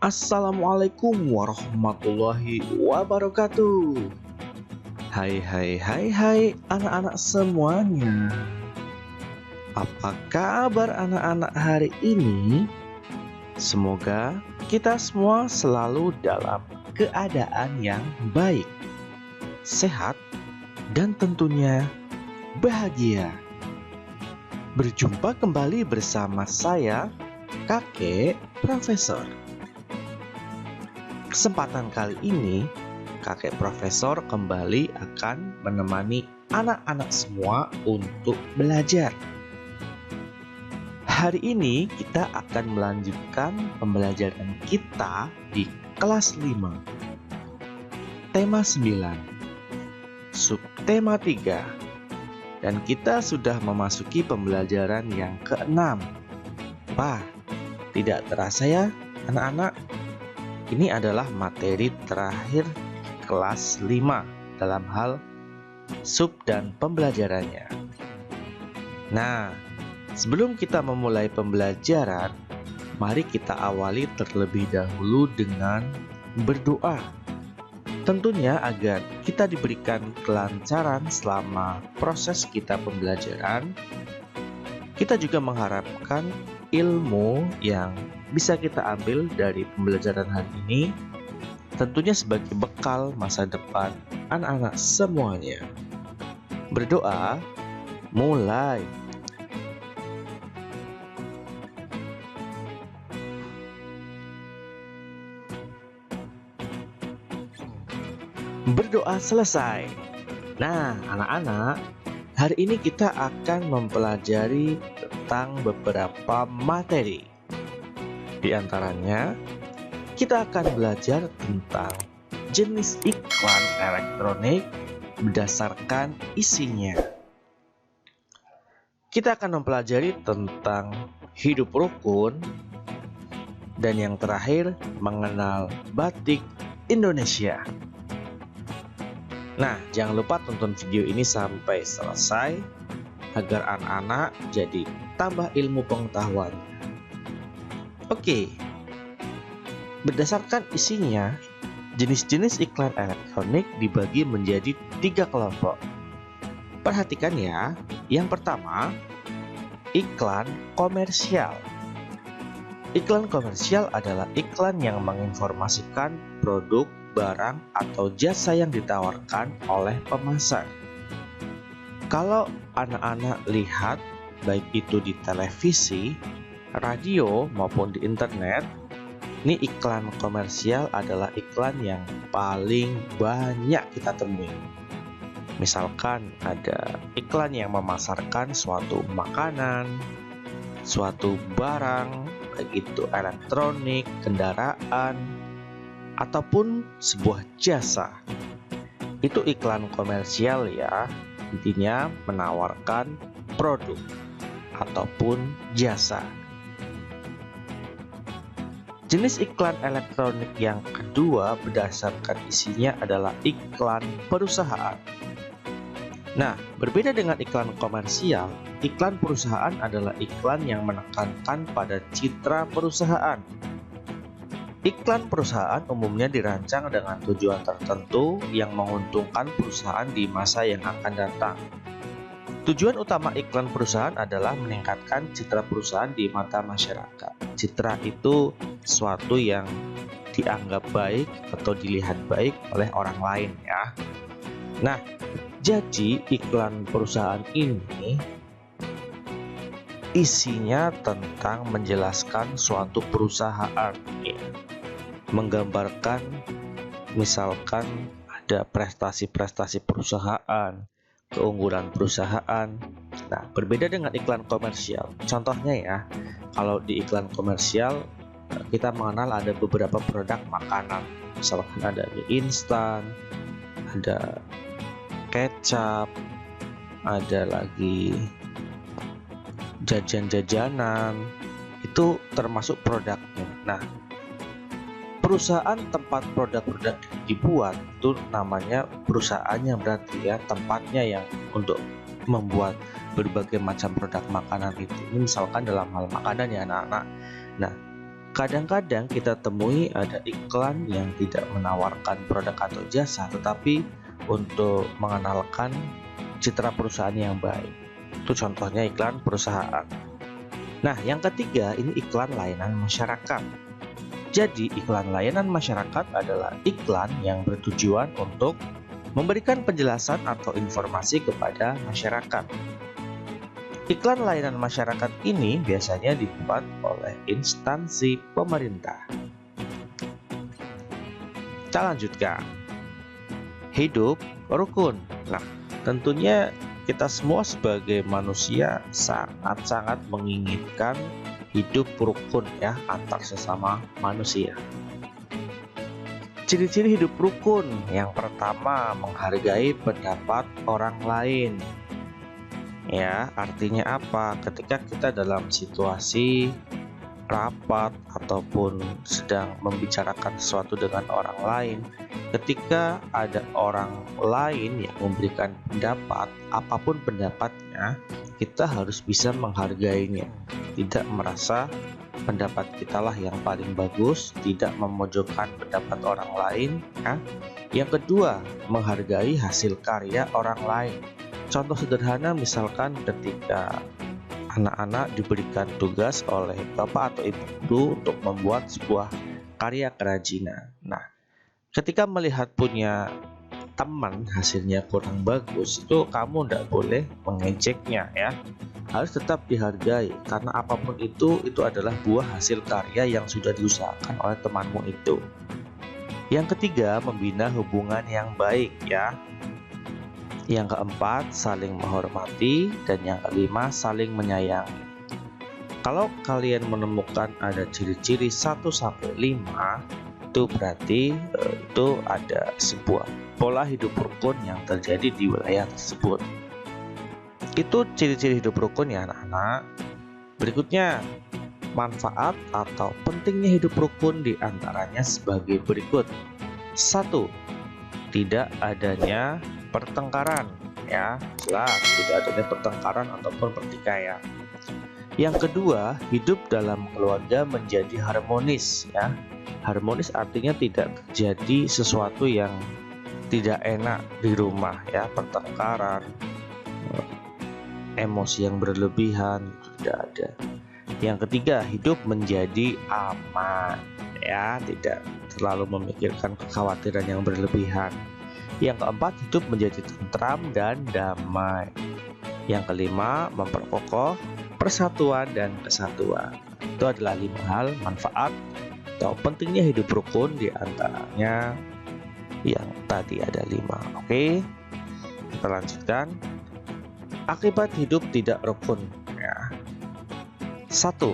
Assalamualaikum warahmatullahi wabarakatuh. Hai anak-anak semuanya. Apa kabar anak-anak hari ini? Semoga kita semua selalu dalam keadaan yang baik, sehat, dan tentunya bahagia. Berjumpa kembali bersama saya, Kakek Profesor. Kesempatan kali ini, Kakek Profesor kembali akan menemani anak-anak semua untuk belajar. Hari ini kita akan melanjutkan pembelajaran kita di kelas 5. Tema 9, subtema 3. Dan kita sudah memasuki pembelajaran yang ke-6. Wah, tidak terasa ya anak-anak? Ini adalah materi terakhir kelas 5 dalam hal sub dan pembelajarannya. Nah, sebelum kita memulai pembelajaran, mari kita awali terlebih dahulu dengan berdoa. Tentunya agar kita diberikan kelancaran selama proses kita pembelajaran. Kita juga mengharapkan ilmu yang bisa kita ambil dari pembelajaran hari ini, tentunya sebagai bekal masa depan anak-anak semuanya. Berdoa, mulai. Berdoa selesai. Nah, anak-anak, hari ini kita akan mempelajari tentang beberapa materi. Di antaranya, kita akan belajar tentang jenis iklan elektronik berdasarkan isinya. Kita akan mempelajari tentang hidup rukun, dan yang terakhir, mengenal batik Indonesia. Nah, jangan lupa tonton video ini sampai selesai agar anak-anak jadi tambah ilmu pengetahuan. Oke, berdasarkan isinya, jenis-jenis iklan elektronik dibagi menjadi 3 kelompok. Perhatikan ya, yang pertama, iklan komersial. Iklan komersial adalah iklan yang menginformasikan produk, barang, atau jasa yang ditawarkan oleh pemasar. Kalau anak-anak lihat, baik itu di televisi, radio, maupun di internet, ini iklan komersial adalah iklan yang paling banyak kita temui. Misalkan ada iklan yang memasarkan suatu makanan, suatu barang, baik itu elektronik, kendaraan, ataupun sebuah jasa. Itu iklan komersial ya, intinya menawarkan produk ataupun jasa. Jenis iklan elektronik yang kedua berdasarkan isinya adalah iklan perusahaan. Nah, berbeda dengan iklan komersial, iklan perusahaan adalah iklan yang menekankan pada citra perusahaan. Iklan perusahaan umumnya dirancang dengan tujuan tertentu yang menguntungkan perusahaan di masa yang akan datang. Tujuan utama iklan perusahaan adalah meningkatkan citra perusahaan di mata masyarakat. Citra itu sesuatu yang dianggap baik atau dilihat baik oleh orang lain ya. Nah, jadi iklan perusahaan ini isinya tentang menjelaskan suatu perusahaan ya. Menggambarkan misalkan ada prestasi-prestasi perusahaan, keunggulan perusahaan. Nah, berbeda dengan iklan komersial. Contohnya ya, kalau di iklan komersial kita mengenal ada beberapa produk makanan. Misalkan ada mie instan, ada kecap, ada lagi jajan-jajanan. Itu termasuk produknya. Nah, perusahaan tempat produk-produk dibuat itu namanya perusahaannya, berarti ya tempatnya yang untuk membuat berbagai macam produk makanan itu. Ini misalkan dalam hal makanan ya anak-anak. Nah, Kadang-kadang kita temui ada iklan yang tidak menawarkan produk atau jasa, tetapi untuk mengenalkan citra perusahaan yang baik. Itu contohnya iklan perusahaan. Nah, yang ketiga ini iklan layanan masyarakat. Jadi, iklan layanan masyarakat adalah iklan yang bertujuan untuk memberikan penjelasan atau informasi kepada masyarakat. Iklan layanan masyarakat ini biasanya dibuat oleh instansi pemerintah. Kita lanjutkan. Hidup rukun. Nah, tentunya kita semua sebagai manusia sangat-sangat menginginkan hidup rukun ya antar sesama manusia. Ciri-ciri hidup rukun yang pertama, menghargai pendapat orang lain. Ya, artinya apa? Ketika kita dalam situasi rapat ataupun sedang membicarakan sesuatu dengan orang lain, ketika ada orang lain yang memberikan pendapat, apapun pendapatnya, kita harus bisa menghargainya. Tidak merasa pendapat kita lah yang paling bagus, tidak memojokkan pendapat orang lain. Ya. Yang kedua, menghargai hasil karya orang lain. Contoh sederhana misalkan ketika anak-anak diberikan tugas oleh bapak atau ibu guru untuk membuat sebuah karya kerajinan. Nah, ketika melihat punya teman hasilnya kurang bagus, itu kamu tidak boleh mengejeknya ya. Harus tetap dihargai karena apapun itu adalah buah hasil karya yang sudah diusahakan oleh temanmu itu. Yang ketiga, membina hubungan yang baik ya. Yang keempat, saling menghormati, dan yang kelima, saling menyayangi. Kalau kalian menemukan ada ciri-ciri 1-5, itu berarti itu ada sebuah pola hidup rukun yang terjadi di wilayah tersebut. Itu ciri-ciri hidup rukun ya anak-anak. Berikutnya, manfaat atau pentingnya hidup rukun diantaranya sebagai berikut. 1. Tidak adanya pertengkaran ya, jelas tidak adanya pertengkaran ataupun pertikaian. Yang kedua, hidup dalam keluarga menjadi harmonis ya. Harmonis artinya tidak terjadi sesuatu yang tidak enak di rumah ya, pertengkaran, emosi yang berlebihan tidak ada. Yang ketiga, hidup menjadi aman ya, tidak terlalu memikirkan kekhawatiran yang berlebihan. Yang keempat, hidup menjadi tentram dan damai. Yang kelima, memperkokoh persatuan dan kesatuan. Itu adalah 5 hal manfaat atau pentingnya hidup rukun, di antaranya yang tadi ada 5. Oke, kita lanjutkan. Akibat hidup tidak rukun ya. 1.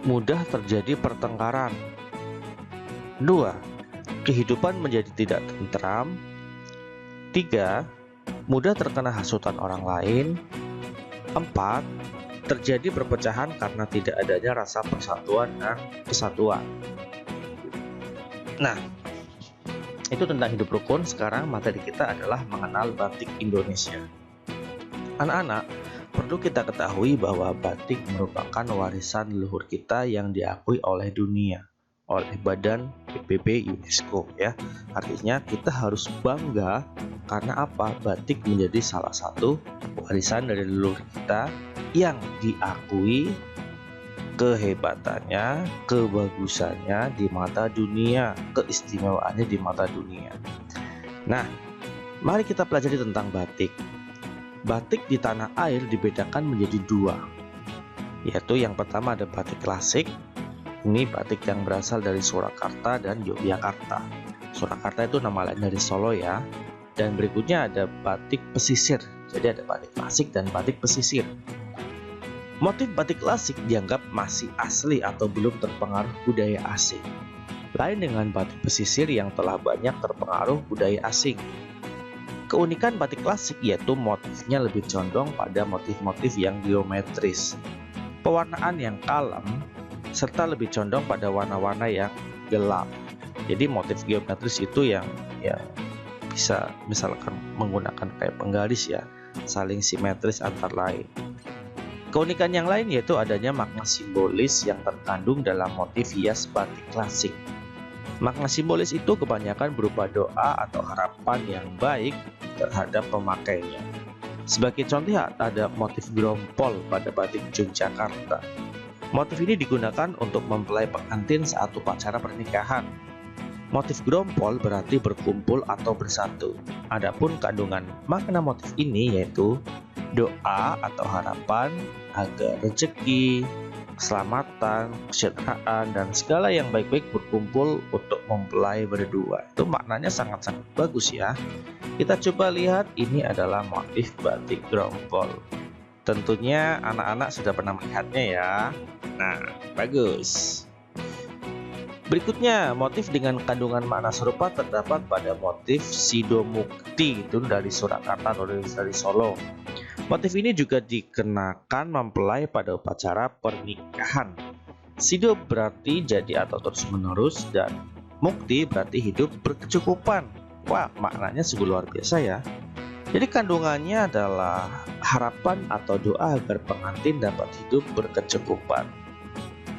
Mudah terjadi pertengkaran. 2. Kehidupan menjadi tidak tentram. 3. Mudah terkena hasutan orang lain. 4. Terjadi perpecahan karena tidak adanya rasa persatuan dan kesatuan. Nah, itu tentang hidup rukun. Sekarang materi kita adalah mengenal batik Indonesia. Anak-anak, perlu kita ketahui bahwa batik merupakan warisan leluhur kita yang diakui oleh dunia, oleh Badan PBB UNESCO ya. Artinya kita harus bangga karena apa? Batik menjadi salah satu warisan dari leluhur kita yang diakui kehebatannya, kebagusannya di mata dunia, keistimewaannya di mata dunia. Nah, mari kita pelajari tentang batik. Batik di tanah air dibedakan menjadi 2, yaitu yang pertama ada batik klasik. Ini batik yang berasal dari Surakarta dan Yogyakarta. Surakarta itu nama lain dari Solo ya. Dan berikutnya ada batik pesisir. Jadi ada batik klasik dan batik pesisir. Motif batik klasik dianggap masih asli atau belum terpengaruh budaya asing. Lain dengan batik pesisir yang telah banyak terpengaruh budaya asing. Keunikan batik klasik yaitu motifnya lebih condong pada motif-motif yang geometris, pewarnaan yang kalem, serta lebih condong pada warna-warna yang gelap. Jadi motif geometris itu yang bisa misalkan menggunakan kayak penggaris ya, saling simetris antar lain. Keunikan yang lain yaitu adanya makna simbolis yang terkandung dalam motif hias batik klasik. Makna simbolis itu kebanyakan berupa doa atau harapan yang baik terhadap pemakainya. Sebagai contoh ada motif grompol pada batik Yogyakarta. Motif ini digunakan untuk mempelai pengantin saat upacara pernikahan. Motif grompol berarti berkumpul atau bersatu. Adapun kandungan makna motif ini yaitu doa atau harapan agar rezeki, keselamatan, kesejahteraan, dan segala yang baik-baik berkumpul untuk mempelai berdua. Itu maknanya sangat-sangat bagus ya. Kita coba lihat, ini adalah motif batik grompol. Tentunya anak-anak sudah pernah melihatnya ya. Nah, bagus. Berikutnya, motif dengan kandungan makna serupa terdapat pada motif Sidomukti itu dari Surakarta atau dari Solo. Motif ini juga dikenakan mempelai pada upacara pernikahan. Sido berarti jadi atau terus menerus dan mukti berarti hidup berkecukupan. Wah, maknanya sungguh luar biasa ya. Jadi kandungannya adalah harapan atau doa agar pengantin dapat hidup berkecukupan.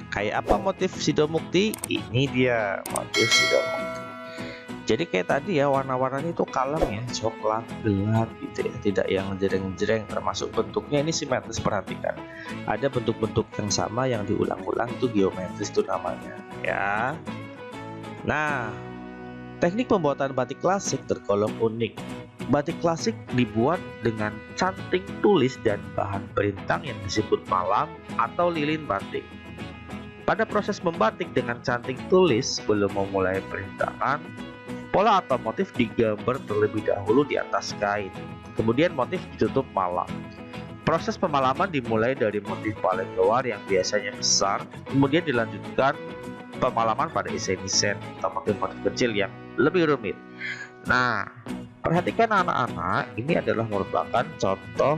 Kayak apa motif Sidomukti? Ini dia motif Sidomukti. Jadi kayak tadi ya, warna-warnanya itu kalem ya, coklat, gelap gitu ya, tidak yang jreng-jreng. Termasuk bentuknya ini simetris, perhatikan. Ada bentuk-bentuk yang sama yang diulang-ulang, itu geometris itu namanya ya. Nah, teknik pembuatan batik klasik tergolong unik. Batik klasik dibuat dengan canting tulis dan bahan perintang yang disebut malam atau lilin batik. Pada proses membatik dengan canting tulis sebelum memulai perintangan, pola atau motif digambar terlebih dahulu di atas kain. Kemudian motif ditutup malam. Proses pemalaman dimulai dari motif paling luar yang biasanya besar, kemudian dilanjutkan pemalaman pada isen-isen atau motif-motif kecil yang lebih rumit. Nah, perhatikan anak-anak, ini adalah merupakan contoh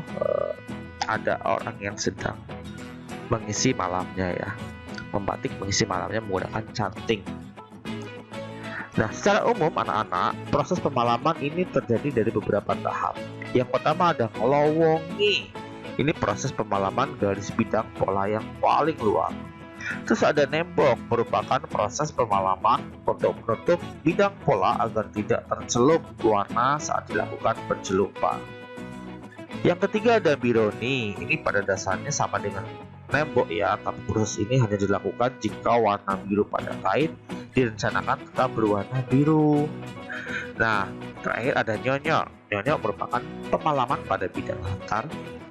ada orang yang sedang mengisi malamnya ya. Membatik mengisi malamnya menggunakan canting. Nah, secara umum anak-anak, proses pemalaman ini terjadi dari beberapa tahap. Yang pertama ada ngelowongi. Ini proses pemalaman garis bidang pola yang paling luar. Terus ada nembok, merupakan proses pemalaman untuk menutup bidang pola agar tidak tercelup warna saat dilakukan pencelupan. Yang ketiga ada bironi. Ini pada dasarnya sama dengan nembok ya, tapi proses ini hanya dilakukan jika warna biru pada kain direncanakan tetap berwarna biru. Nah, terakhir ada nyonyok. Nyonyok merupakan pemalaman pada bidang latar.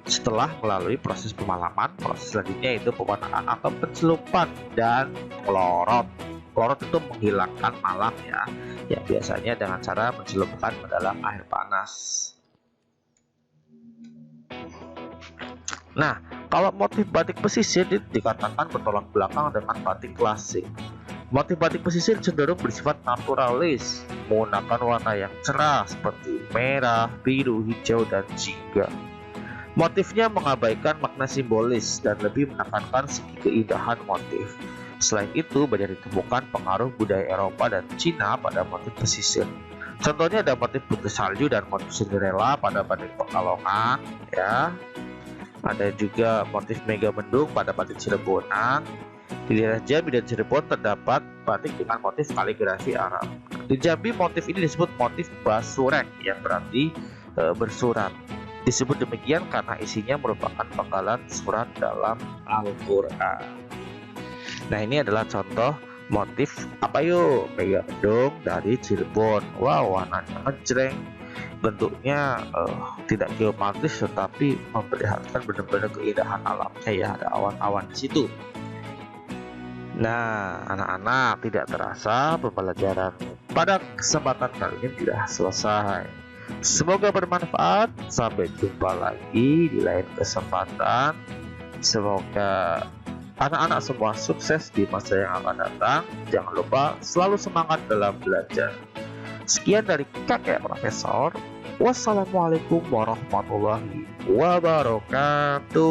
Setelah melalui proses pemalaman, proses selanjutnya itu pewarnaan atau pencelupan dan pelorot. Pelorot itu menghilangkan malam ya, yang biasanya dengan cara mencelupkan ke dalam air panas. Nah, kalau motif batik pesisir dikatakan bertolak belakang dengan batik klasik. Motif batik pesisir cenderung bersifat naturalis, menggunakan warna yang cerah seperti merah, biru, hijau, dan jingga. Motifnya mengabaikan makna simbolis dan lebih menekankan segi keindahan motif. Selain itu, banyak ditemukan pengaruh budaya Eropa dan Cina pada motif pesisir. Contohnya ada motif putri salju dan motif Cinderella pada batik Pekalongan, ya. Ada juga motif mega mendung pada batik Cirebonan. Di daerah Jambi dan Cirebon terdapat batik dengan motif kaligrafi Arab. Di Jambi motif ini disebut motif basurek yang berarti bersurat. Disebut demikian karena isinya merupakan penggalan surat dalam Al-Quran. Nah, ini adalah contoh motif apa yuk? Mega mendung dari Cirebon. Wow, warnanya ngejreng. Bentuknya tidak geometris tetapi memperlihatkan benar-benar keindahan alamnya ya, ada awan-awan di situ. Nah, anak-anak, tidak terasa pembelajaran pada kesempatan kali ini sudah selesai. Semoga bermanfaat. Sampai jumpa lagi di lain kesempatan. Semoga anak-anak semua sukses di masa yang akan datang. Jangan lupa selalu semangat dalam belajar. Sekian dari kakek Profesor. Wassalamualaikum warahmatullahi wabarakatuh.